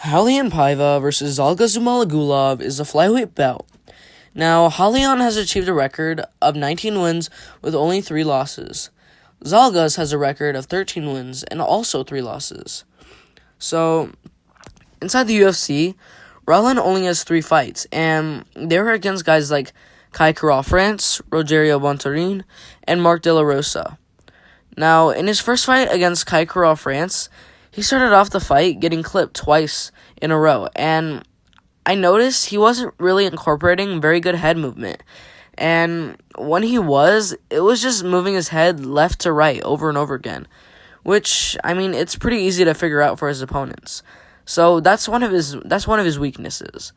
Raulian Paiva versus Zhalgas Zhumagulov is a flyweight bout. Now, Raulian has achieved a record of 19 wins with only 3 losses. Zhalgas has a record of 13 wins and also 3 losses. So, inside the UFC, Raulian only has 3 fights, and they were against guys like Kai France, Rogerio Bontorin, and Mark De La Rosa. Now, in his first fight against Kai France, he started off the fight getting clipped twice in a row, and I noticed he wasn't really incorporating very good head movement. And when he was, it was just moving his head left to right over and over again, which, I mean, it's pretty easy to figure out for his opponents. So that's one of his weaknesses.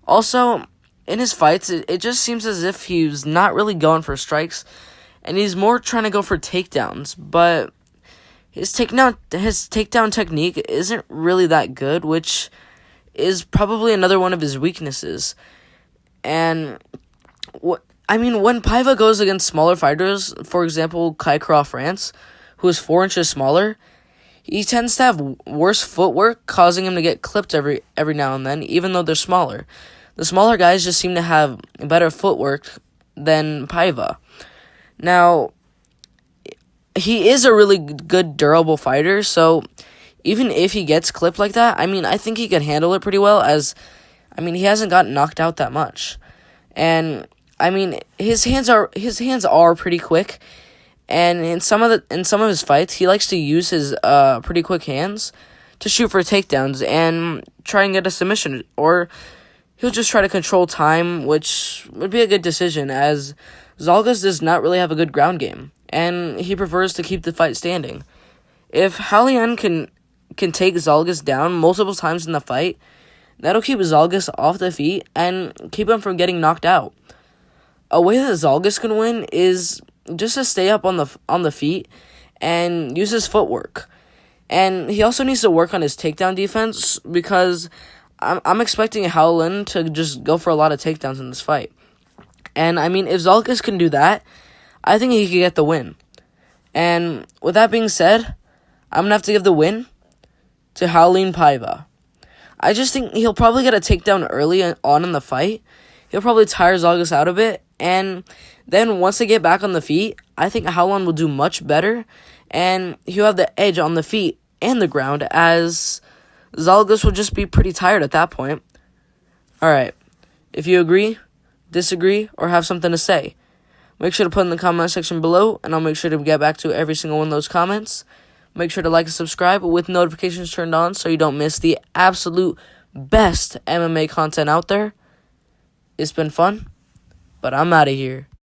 Also, in his fights, it just seems as if he's not really going for strikes, and he's more trying to go for takedowns, but his takedown technique isn't really that good, which is probably another one of his weaknesses. And when Paiva goes against smaller fighters, for example, Kai France, who is 4 inches smaller, he tends to have worse footwork, causing him to get clipped every now and then, even though they're smaller. The smaller guys just seem to have better footwork than Paiva. Now, he is a really good, durable fighter, so even if he gets clipped like that, I think he can handle it pretty well, as, he hasn't gotten knocked out that much. And, his hands are pretty quick, and in some of his fights, he likes to use his pretty quick hands to shoot for takedowns and try and get a submission, or he'll just try to control time, which would be a good decision, as Zhalgas does not really have a good ground game, and he prefers to keep the fight standing. If Raulian can take Zhalgas down multiple times in the fight, that'll keep Zhalgas off the feet and keep him from getting knocked out. A way that Zhalgas can win is just to stay up on the feet and use his footwork. And he also needs to work on his takedown defense, because I'm expecting Raulian to just go for a lot of takedowns in this fight. And, if Zhalgas can do that, I think he could get the win. And with that being said, I'm going to have to give the win to Raulian Paiva. I just think he'll probably get a takedown early on in the fight. He'll probably tire Zhalgas out a bit. And then once they get back on the feet, I think Raulian will do much better. And he'll have the edge on the feet and the ground, as Zhalgas will just be pretty tired at that point. Alright, if you agree, disagree, or have something to say, make sure to put in the comment section below, and I'll make sure to get back to every single one of those comments. Make sure to like and subscribe with notifications turned on so you don't miss the absolute best MMA content out there. It's been fun, but I'm out of here.